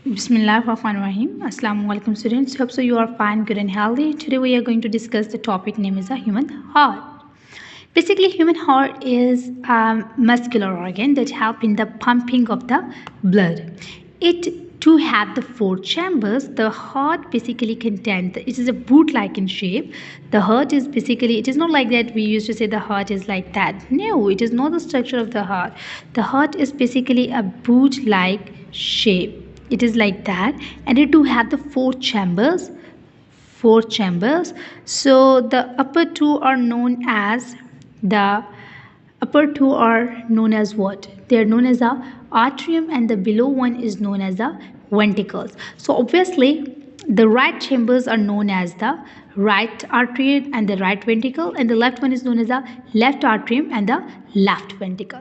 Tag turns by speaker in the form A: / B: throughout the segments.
A: Bismillahirrahmanirrahim. Assalamu alaikum students. Hope so you are fine, good and healthy. Today we are going to discuss the topic name is a human heart. Basically, human heart is a muscular organ that help in the pumping of the blood. It to have the four chambers. The heart basically contains, it is a boot-like in shape. The heart is basically, it is not like that we used to say the heart is like that. No, it is not the structure of the heart. The heart is basically a boot-like shape. It is like that, and it do have the four chambers. So the upper two are known as what? They are known as the atrium, and the below one is known as the ventricles. So obviously the right chambers are known as the right atrium and the right ventricle, and the left one is known as the left atrium and the left ventricle.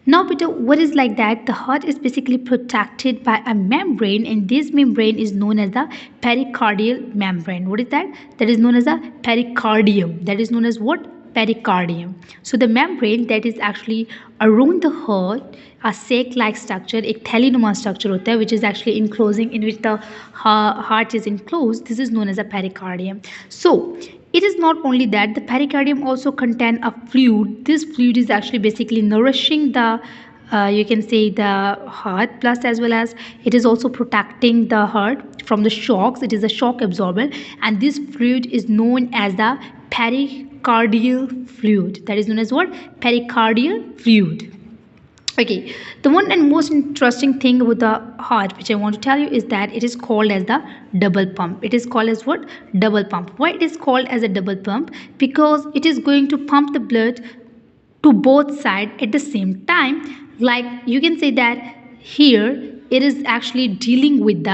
A: Now beta, what is like that? The heart is basically protected by a membrane, and this membrane is known as the pericardial membrane. What is that? That is known as the pericardium. That is known as what? Pericardium. So the membrane that is actually around the heart, a sac-like structure, एक थैलीनुमा structure होता है, which is actually enclosing, in which the heart is enclosed. This is known as a pericardium. So it is not only that, the pericardium also contains a fluid. This fluid is actually basically nourishing the you can say the heart, plus as well as it is also protecting the heart from the shocks. It is a shock absorber, and this fluid is known as the pericardial fluid. That is known as what? Pericardial fluid. Okay, the one and most interesting thing about the heart which I want to tell you is that it is called as the double pump. It is called as what? Double pump. Why it is called as a double pump? Because it is going to pump the blood to both sides at the same time. Like you can say that here it is actually dealing with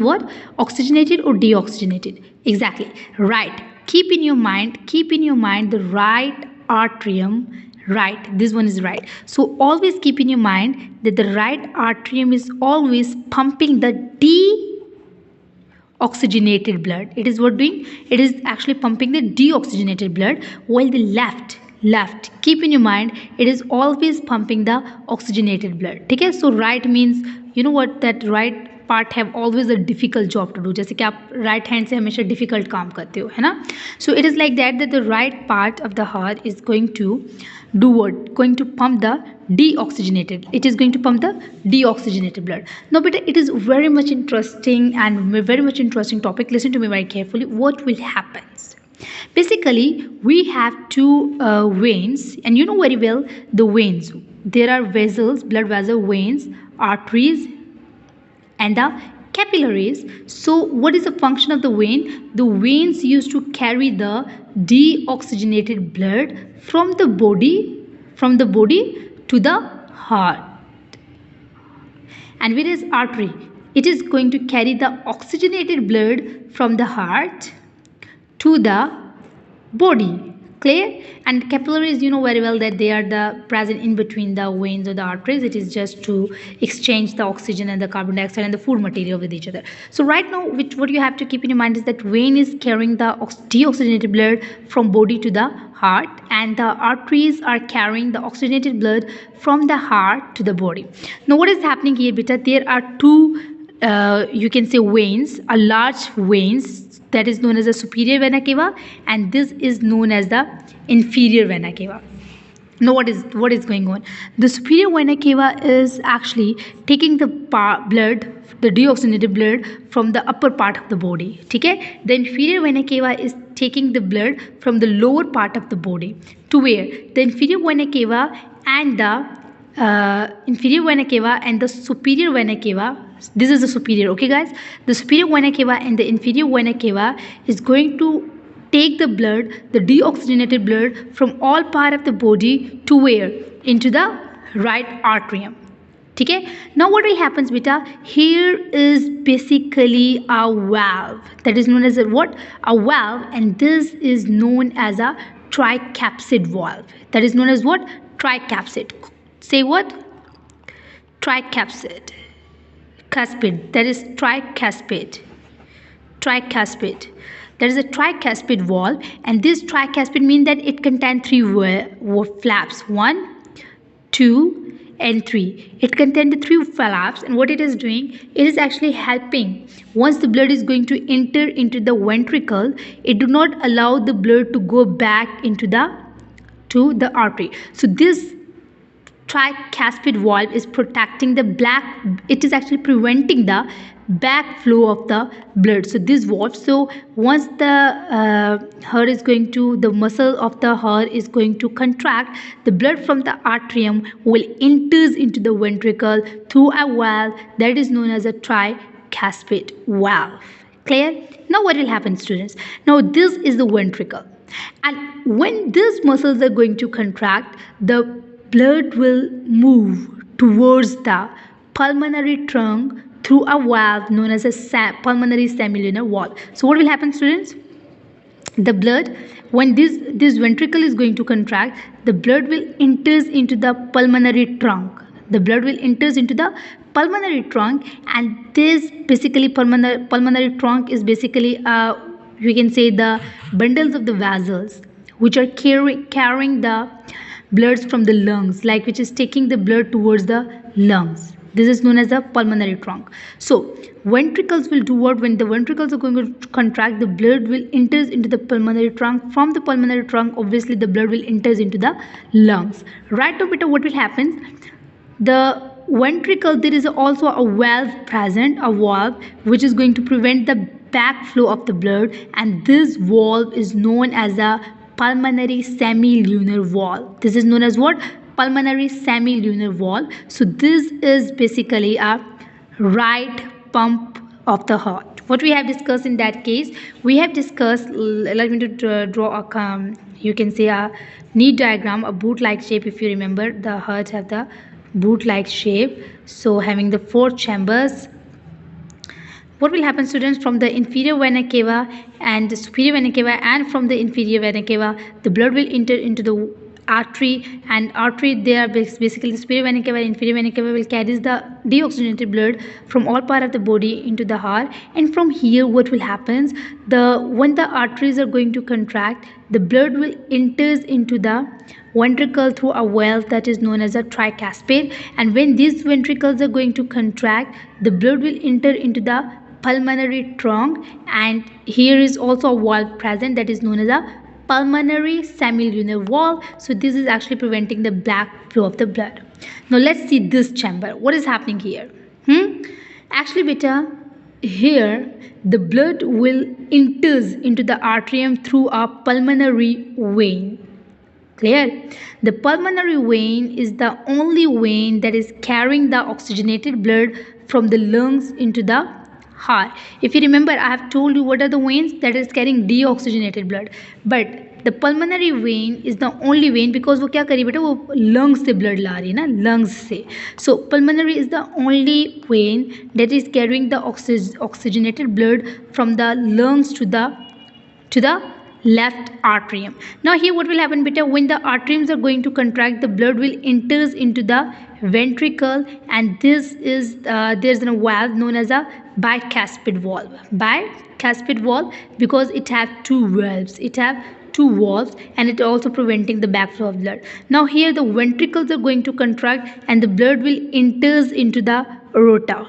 A: what? Oxygenated or deoxygenated? Exactly right. Keep in your mind the right atrium. Right, this one is right. So always keep in your mind that the right atrium is always pumping the deoxygenated blood. It is what doing? It is actually pumping the deoxygenated blood, while the left, keep in your mind, it is always pumping the oxygenated blood. Okay, so right means, you know what, that right part have always a difficult job to do. जैसे कि आप right hand से हमेशा difficult काम करते हो, है ना? So it is like that the right part of the heart is going to do what? Going to pump the deoxygenated. It is going to pump the deoxygenated blood. Now, but it is very much interesting and very much interesting topic. Listen to me very carefully. What will happen? Basically, we have two veins, and you know very well the veins. There are vessels, blood vessel, veins, arteries, and the capillaries. So what is the function of the vein? The veins used to carry the deoxygenated blood from the body to the heart. And whereas artery, it is going to carry the oxygenated blood from the heart to the body. Clear? And capillaries, you know very well that they are the present in between the veins or the arteries. It is just to exchange the oxygen and the carbon dioxide and the food material with each other. So right now, what you have to keep in your mind is that vein is carrying the deoxygenated blood from body to the heart, and the arteries are carrying the oxygenated blood from the heart to the body. Now what is happening here, beta? There are two you can say veins, a large veins, that is known as the superior vena cava, and this is known as the inferior vena cava. Now what is going on? The superior vena cava is actually taking the blood, the deoxygenated blood, from the upper part of the body. Okay? The inferior vena cava is taking the blood from the lower part of the body to where? The inferior vena cava and the superior vena cava. This is the superior, okay guys? The superior vena cava and the inferior vena cava is going to take the blood, the deoxygenated blood, from all part of the body to where? Into the right atrium. Okay? Now what will happen, beta? Here is basically a valve. That is known as a what? A valve, and this is known as a tricapsid valve. That is known as what? Tricapsid. Say what? Tricapsid. Caspid. That is tricuspid. There is a tricuspid valve, and this tricuspid means that it contains three flaps. 1, 2, entry. It contains the three flaps, and what it is doing, it is actually helping. Once the blood is going to enter into the ventricle, it do not allow the blood to go back into the artery. So this tricuspid valve is protecting the it is actually preventing the backflow of the blood. So this valve, so once the muscle of the heart is going to contract, the blood from the atrium will enters into the ventricle through a valve that is known as a tricuspid valve. Clear? Now what will happen, students? Now this is the ventricle, and when these muscles are going to contract, the blood will move towards the pulmonary trunk through a valve known as a pulmonary semilunar valve. So what will happen, students? The blood, when this ventricle is going to contract, the blood will enters into the pulmonary trunk. The blood will enters into the pulmonary trunk, and this basically pulmonary trunk is basically we can say the bundles of the vessels which are carrying the bloods from the lungs, like which is taking the blood towards the lungs. This is known as the pulmonary trunk. So ventricles will do what? When the ventricles are going to contract, the blood will enters into the pulmonary trunk. From the pulmonary trunk, obviously the blood will enters into the lungs. Right now, beta, what will happen? The ventricle, there is also a valve present, a valve which is going to prevent the backflow of the blood, and this valve is known as a pulmonary semilunar valve. This is known as what? Pulmonary semilunar valve. So this is basically a right pump of the heart. What we have discussed in that case, we have discussed, let me to draw a you can say a knee diagram, a boot like shape. If you remember, the heart have the boot like shape, so having the four chambers. What will happen, students? From the inferior vena cava and the superior vena cava, and from the inferior vena cava, the blood will enter into the artery, and artery there basically the superior vena cava and inferior vena cava will carries the deoxygenated blood from all part of the body into the heart. And from here, what will happen? When the arteries are going to contract, the blood will enters into the ventricle through a valve that is known as a tricuspid, and when these ventricles are going to contract, the blood will enter into the pulmonary trunk, and here is also a valve present that is known as a pulmonary semilunar valve. So this is actually preventing the black flow of the blood. Now let's see this chamber. What is happening here? Actually, beta, here the blood will enters into the atrium through a pulmonary vein. Clear? The pulmonary vein is the only vein that is carrying the oxygenated blood from the lungs into the heart. If you remember, I have told you what are the veins that is carrying deoxygenated blood, but the pulmonary vein is the only vein, because वो क्या करी बेटा, वो lungs से blood ला रही है ना, lungs से. So pulmonary is the only vein that is carrying the oxygenated blood from the lungs to the left atrium. Now here what will happen, beta? When the atriums are going to contract, the blood will enters into the ventricle, and this is there's a valve known as a bicuspid valve. Bicuspid valve because it have two valves. It have two valves, and it also preventing the backflow of blood. Now here the ventricles are going to contract, and the blood will enters into the aorta.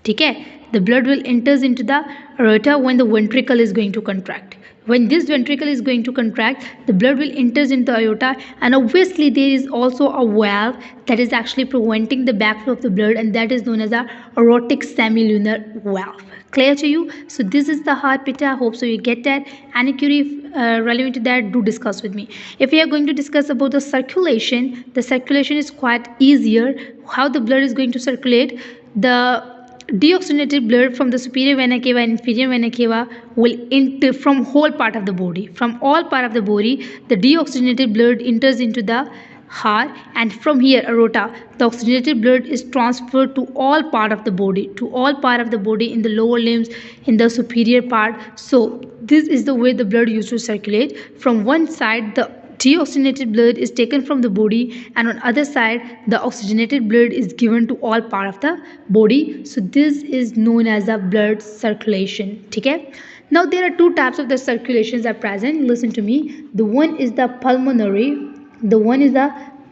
A: Okay, the blood will enters into the aorta when the ventricle is going to contract. When this ventricle is going to contract, the blood will enters into the aorta, and obviously there is also a valve that is actually preventing the backflow of the blood, and that is known as a aortic semilunar valve. Clear to you? So this is the heart, beta. I hope so you get that. Any query relevant to that, do discuss with me. If we are going to discuss about the circulation is quite easier. How the blood is going to circulate? The deoxygenated blood from the superior vena cava and inferior vena cava will enter from whole part of the body. From all part of the body, the deoxygenated blood enters into the heart, and from here aorta, the oxygenated blood is transferred to all part of the body, in the lower limbs, in the superior part. So this is the way the blood used to circulate. From one side, the deoxygenated blood is taken from the body, and on other side the oxygenated blood is given to all part of the body. So this is known as a blood circulation. Okay? Now there are two types of the circulations are present. Listen to me. The one is the pulmonary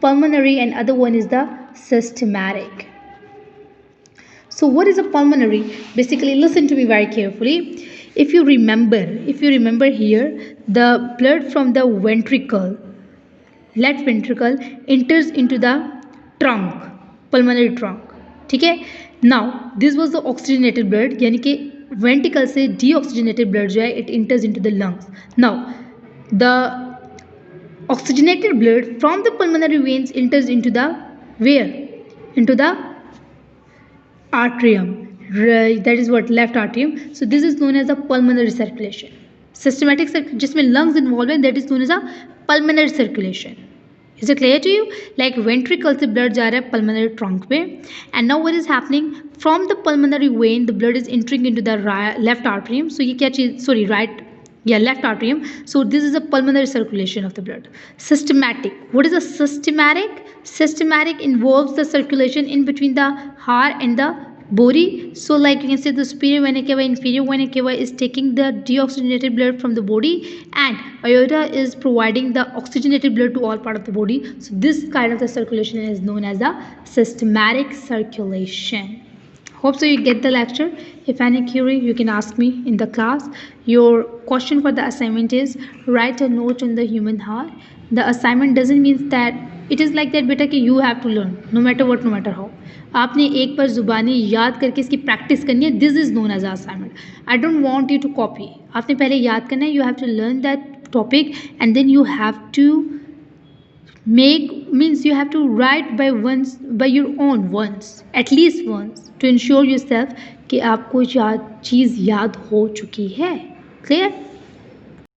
A: pulmonary and other one is the systematic. So what is a pulmonary? Basically, listen to me very carefully. If you remember here, the blood from the ventricle, left ventricle, enters into the trunk, pulmonary trunk. ठीक है. Now this was the oxygenated blood, यानी कि ventricle से deoxygenated blood जो है it enters into the lungs. Now the oxygenated blood from the pulmonary veins enters into the where? Into the atrium, right? That is what, left atrium. So this is known as a pulmonary circulation. Systematic जिसमें lungs involved है, that is known as a pulmonary circulation. Is it clear to you? Like ventricle से blood जा रहा है pulmonary trunk में, and now what is happening from the pulmonary vein, the blood is entering into the left atrium. So ये क्या चीज, sorry, right, yeah, left atrium. So this is a pulmonary circulation of the blood. Systematic. What is a systematic? Systematic involves the circulation in between the heart and the body. So like you can say the superior vena cava, inferior vena cava is taking the deoxygenated blood from the body, and aorta is providing the oxygenated blood to all part of the body. So this kind of the circulation is known as the systematic circulation. Hope so you get the lecture. If any query, you can ask me in the class. Your question for the assignment is write a note on the human heart. The assignment doesn't mean that it is like that बेटा कि you have to learn no matter what, no matter how. आपने एक बार जुबानी याद करके इसकी practice करनी है. This is known as assignment. I don't want you to copy. आपने पहले याद करना है. You have to learn that topic and then you have to you have to write by your own once, at least once, to ensure yourself कि आपको चीज़ याद हो चुकी है. Clear?